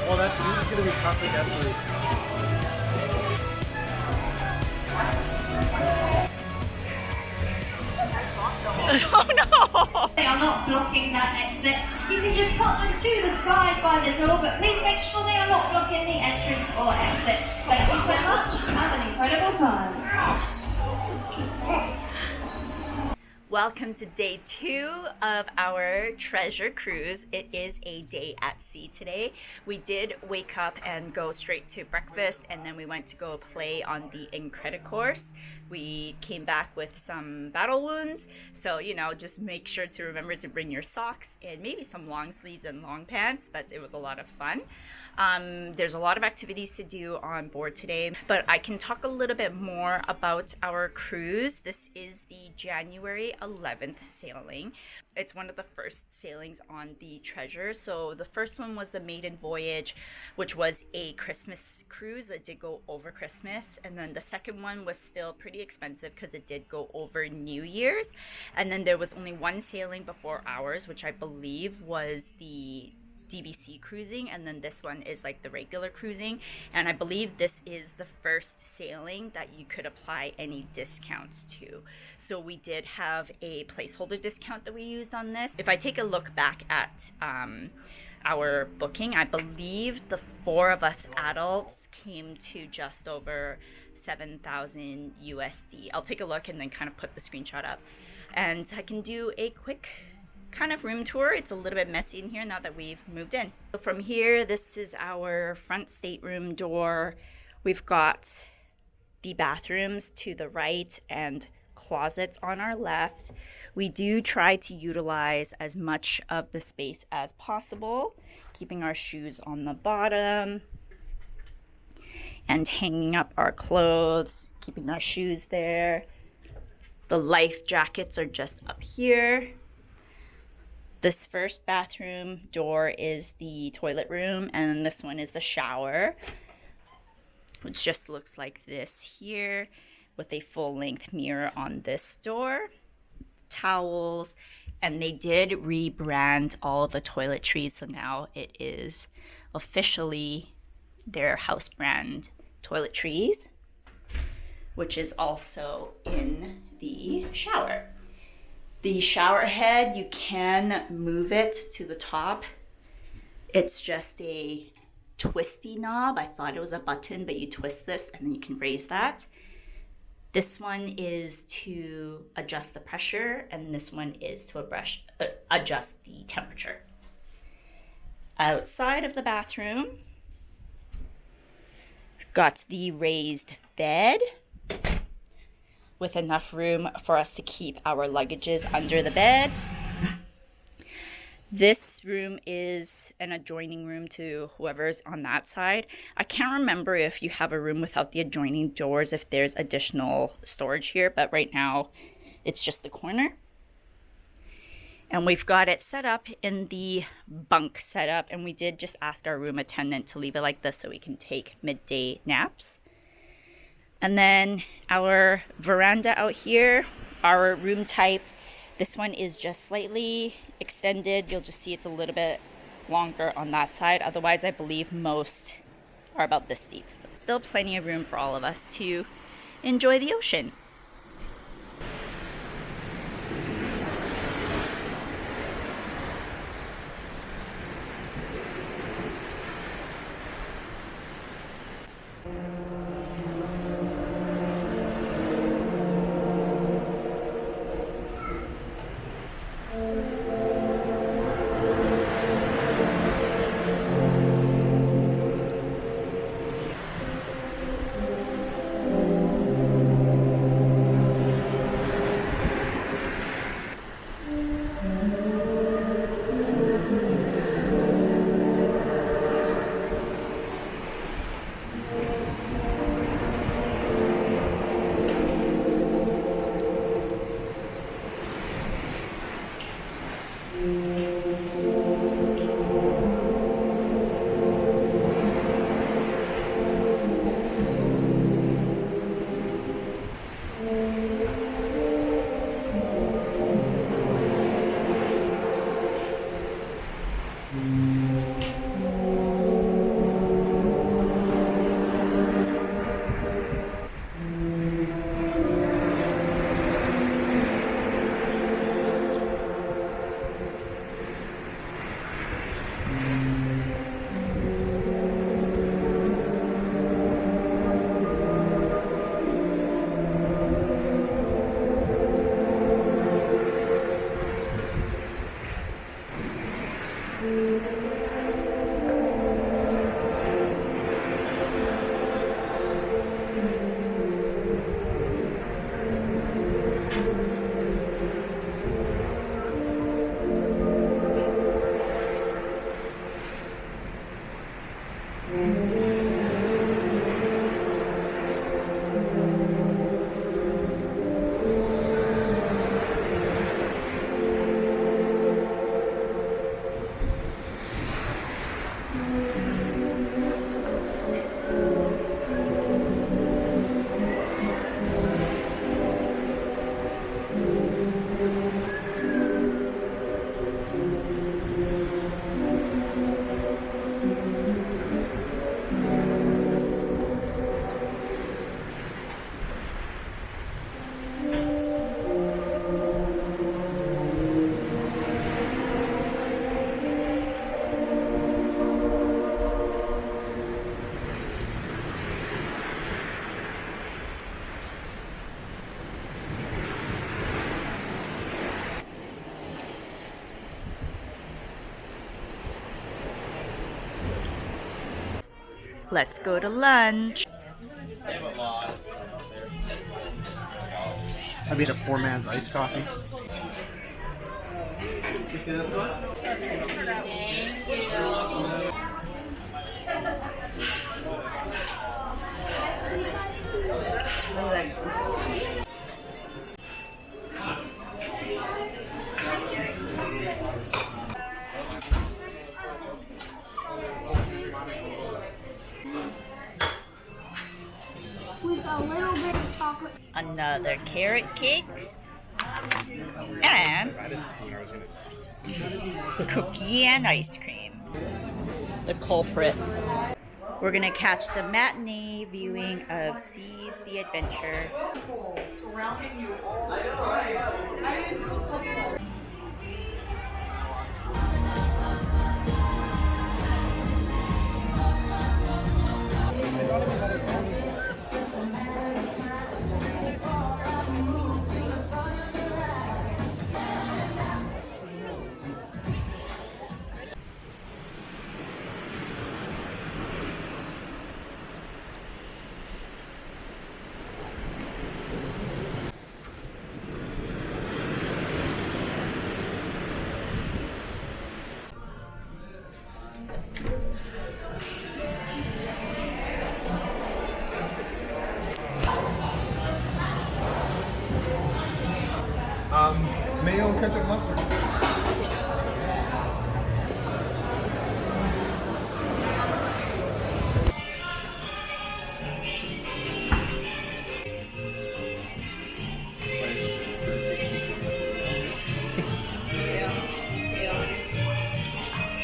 Well, this is gonna be chocolate definitely. Oh no! They are not blocking that exit. You can just put them to the side by the door, but please make sure they are not blocking the entrance or exit. Thank you so much. Have an incredible time. Welcome to day 2 of our treasure cruise. It is a day at sea today. We did wake up and go straight to breakfast, and then we went to go play on the Incredicourse. We came back with some battle wounds, so just make sure to remember to bring your socks and maybe some long sleeves and long pants, but it was a lot of fun. There's a lot of activities to do on board today, but I can talk a little bit more about our cruise. This is the January 11th sailing. It's one of the first sailings on the Treasure. So the first one was the maiden voyage, which was a Christmas cruise. It did go over Christmas. And then the second one was still pretty expensive because it did go over New Year's. And then there was only one sailing before ours, which I believe was the DBC cruising, and then this one is like the regular cruising, and I believe this is the first sailing that you could apply any discounts to. So we did have a placeholder discount that we used on this. If I take a look back at our booking, I believe the 4 of us adults came to just over 7,000 USD. I'll take a look and then kind of put the screenshot up, and I can do a quick kind of room tour. It's a little bit messy in here now that we've moved in. So from here, this is our front stateroom door. We've got the bathrooms to the right and closets on our left. We do try to utilize as much of the space as possible, keeping our shoes on the bottom and hanging up our clothes, keeping our shoes there. The life jackets are just up here. This first bathroom door is the toilet room, and this one is the shower, which just looks like this here with a full-length mirror on this door. Towels, and they did rebrand all the toiletries, so now it is officially their house brand toiletries, which is also in the shower. The shower head, you can move it to the top. It's just a twisty knob. I thought it was a button, but you twist this and then you can raise that. This one is to adjust the pressure, and this one is to adjust the temperature. Outside of the bathroom, we've got the raised bed with enough room for us to keep our luggages under the bed. This room is an adjoining room to whoever's on that side. I can't remember if you have a room without the adjoining doors, if there's additional storage here, but right now it's just the corner. And we've got it set up in the bunk setup, and we did just ask our room attendant to leave it like this so we can take midday naps. And then our veranda out here, our room type, this one is just slightly extended. You'll just see it's a little bit longer on that side. Otherwise, I believe most are about this deep. But still plenty of room for all of us to enjoy the ocean. Let's go to lunch. I made a poor man's iced coffee. With a little bit of chocolate. Another carrot cake. And cookie and ice cream. The culprit. We're gonna catch the matinee viewing of Seize the Adventure. Mayo, ketchup, mustard.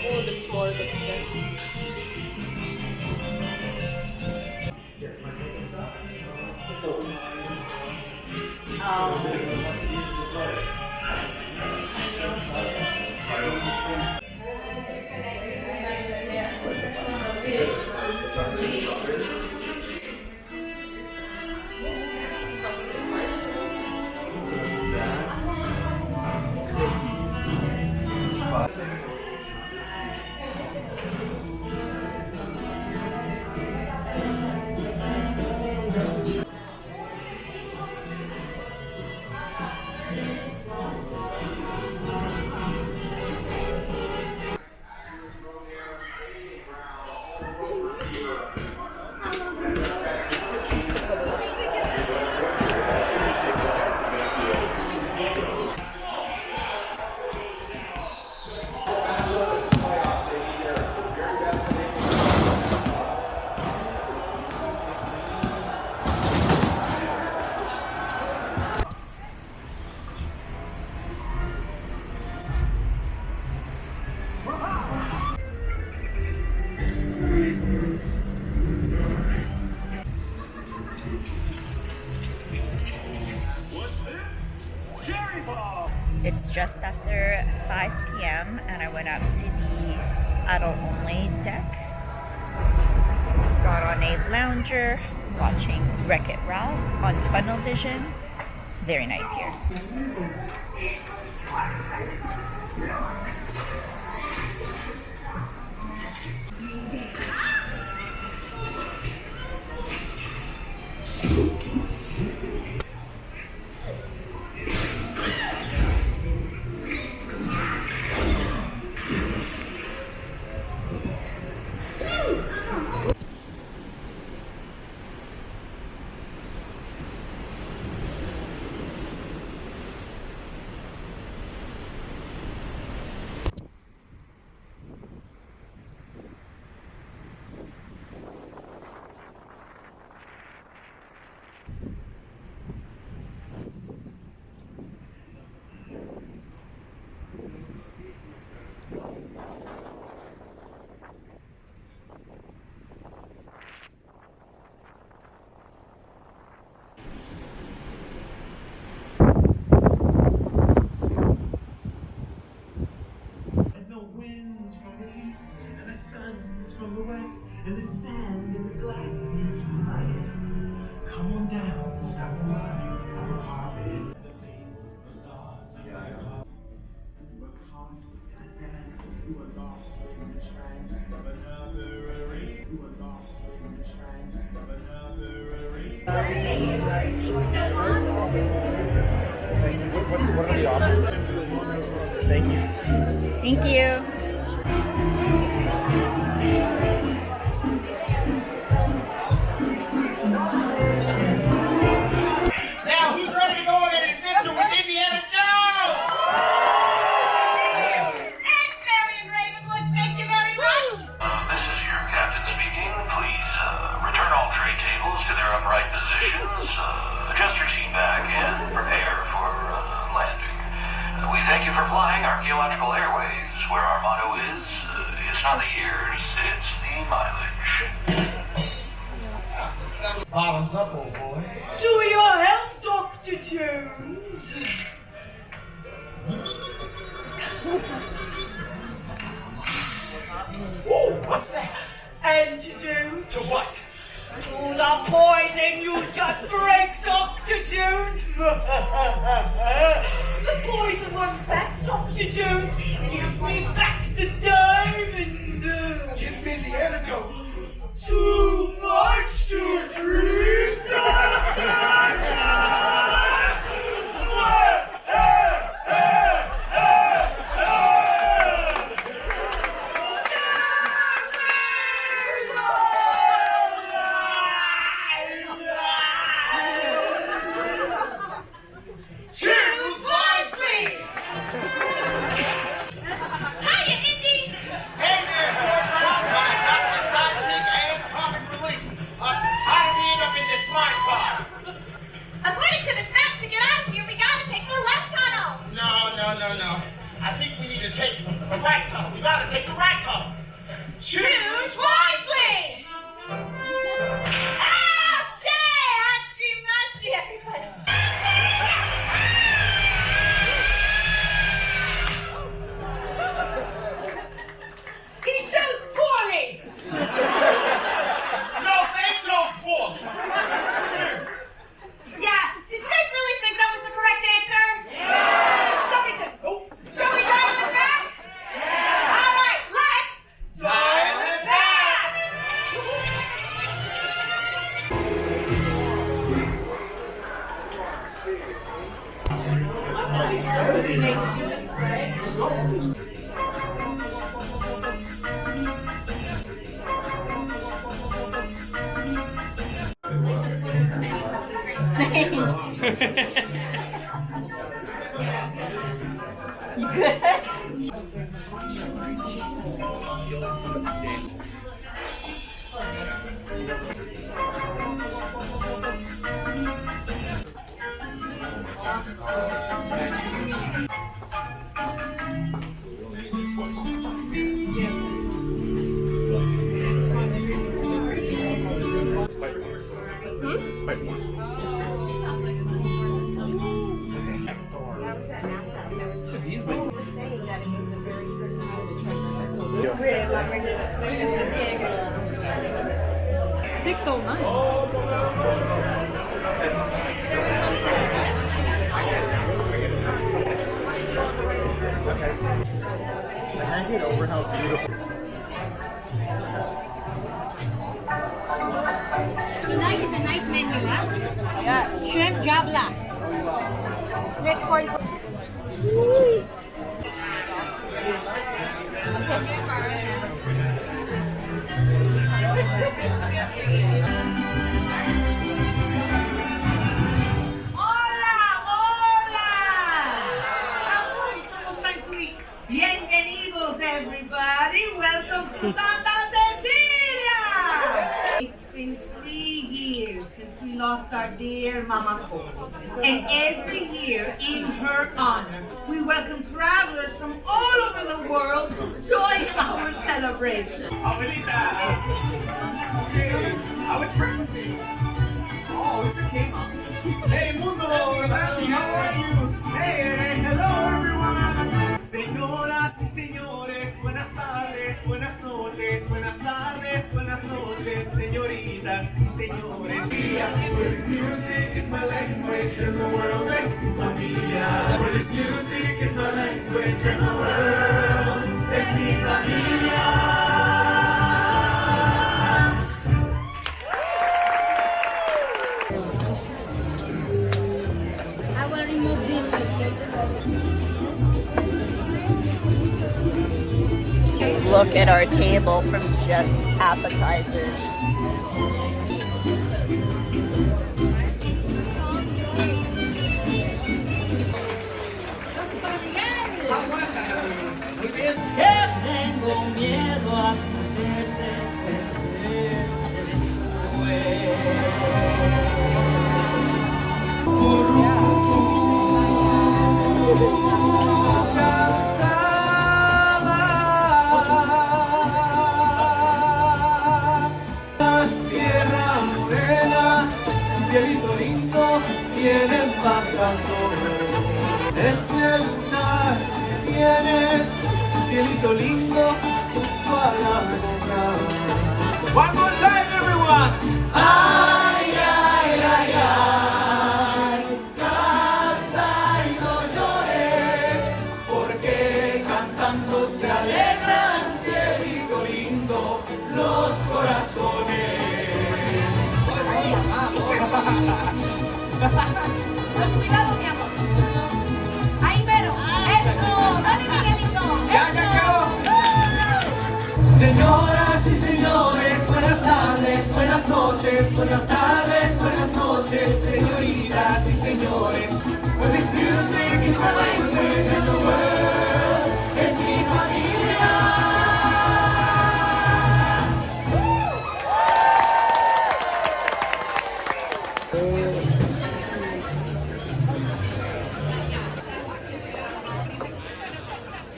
Oh, the s'mores upstairs. It's just after 5 p.m. and I went up to the adult-only deck. Got on a lounger, watching Wreck-It Ralph on Funnel Vision. It's very nice here. from the west, and the sand in the glass is white. Come on down, stop a while, I'm a carpet. The fabled bazaars, we're caught in a dance. We were lost in the trance of another arena. We were lost in the trance of another arena. What are the options? Thank you. Thank you. Now, who's ready to go on an adventure with Indiana Jones? And Marion Ravenwood, thank you very much. This is your captain speaking. Please return all tray tables to their upright positions. Adjust your seat back and prepare for landing. We thank you for flying Archaeological Airways, where our motto is, it's not the years, it's the mileage. Bottoms up, old boy. To your health, Dr. Jones. Ooh, what's that? Antidote To what? to the poison you just drank, Dr. Jones. The poison was fast, Dr. Jones. Give me back the diamond. Give me the antidote. Too much to drink. Choose wisely. Hiya, Indy. Hey there, Sword Brown. I got the sidekick and comic relief. How did we end up in this mine car? According to this map, to get out of here, we gotta take the left tunnel. No. I think we need to take the right tunnel. We gotta take the right tunnel. Choose wisely. Okay, hachi-machi, everybody. He chose poorly. No, they chose poorly. Yeah, did you guys really think that was the correct answer? Yeah. Somebody said, oh. Shall we dial it back? Yeah. All right, let's Dial it back. It's quite warm. I can't get over how beautiful. Tonight is a nice menu, huh? Yeah. Shrimp jabla. Red corn. It's almost time to eat. Bienvenidos, everybody. Welcome to Santa Cecilia. It's been 3 years since we lost our dear Mama Coco. And every year, in her honor, we welcome travelers from all over the world to join our celebration. Abuelita. Okay, I was practicing. Oh, it's okay, Mom. Hey, Mundo, Sandy, how are you? Hey, hello, everyone. Señoras y señores, buenas tardes, buenas noches, buenas tardes. buenas noches, señoritas y señores. For this music is my language and the world es mi familia. For this music is my language and the world es mi familia. I will remove this. Look at our table from just appetizers. Tengo miedo a perderte Sierra Morena, cielito lindo, vienen bajando. Ese lunar que tienes, cielito lindo, junto a la boca. One more time, everyone. Ay, ay, ay, ay, canta y no llores, porque cantando se alegran, cielito lindo, los corazones. Con cuidado, mi amor. Ahí, pero. Eso. Dale, Miguelito. Eso. Señoras y señores, buenas tardes, buenas noches, buenas tardes, buenas noches, señoritas y señores. For this music is my language and the world es mi familia.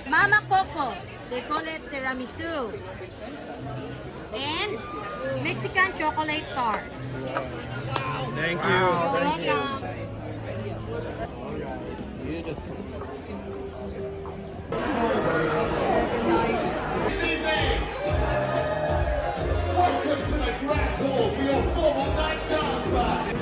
Mama Coco. They call it tiramisu. And Mexican chocolate tart. Thank you. You're welcome. Welcome to the Grand Hall for your formal night dance party.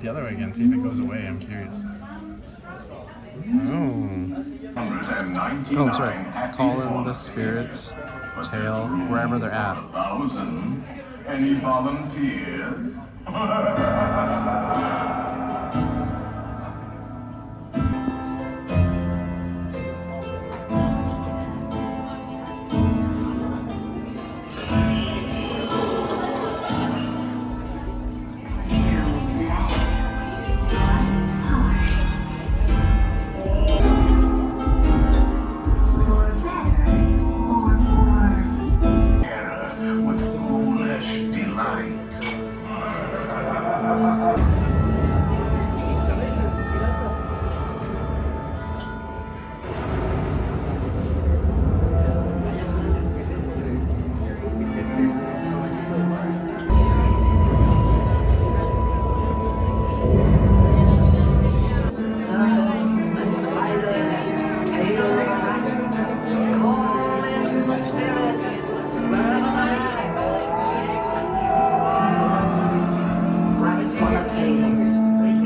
the other way again, see if it goes away. I'm curious. Oh. Oh, sorry. Call in the spirits, tail, wherever they're at. Any volunteers?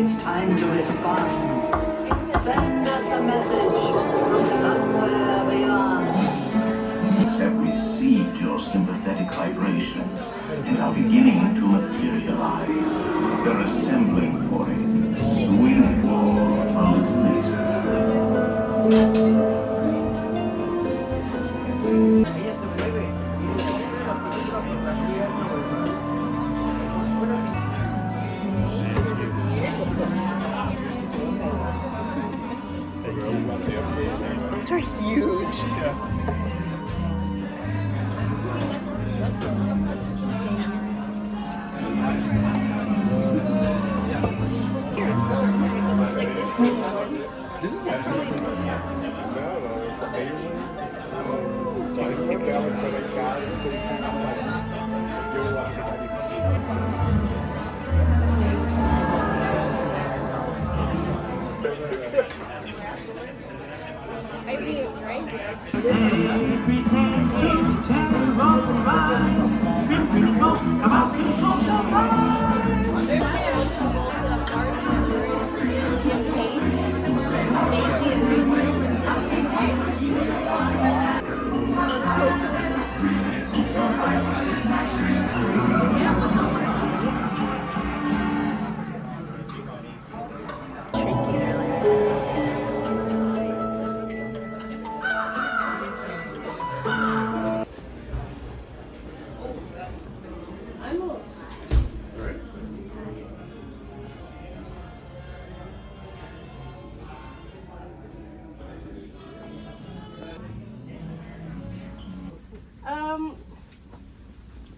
It's time to respond. Send us a message from somewhere beyond. Have received your sympathetic vibrations and are beginning to materialize. They're assembling for a swing war a little later. Those are huge.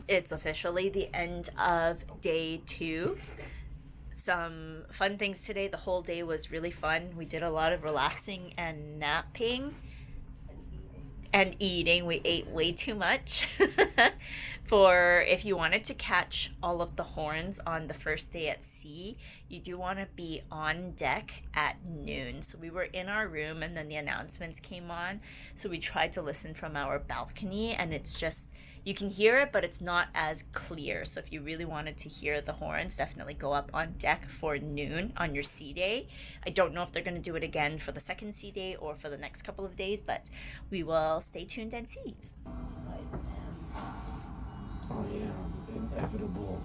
It's officially the end of day 2. Some fun things today. The whole day was really fun. We did a lot of relaxing and napping and eating. We ate way too much. For if you wanted to catch all of the horns on the first day at sea, you do want to be on deck at noon. So we were in our room and then the announcements came on. So we tried to listen from our balcony, and it's just, you can hear it, but it's not as clear. So if you really wanted to hear the horns, definitely go up on deck for noon on your sea day. I don't know if they're going to do it again for the second sea day or for the next couple of days, but we will stay tuned and see. I am inevitable.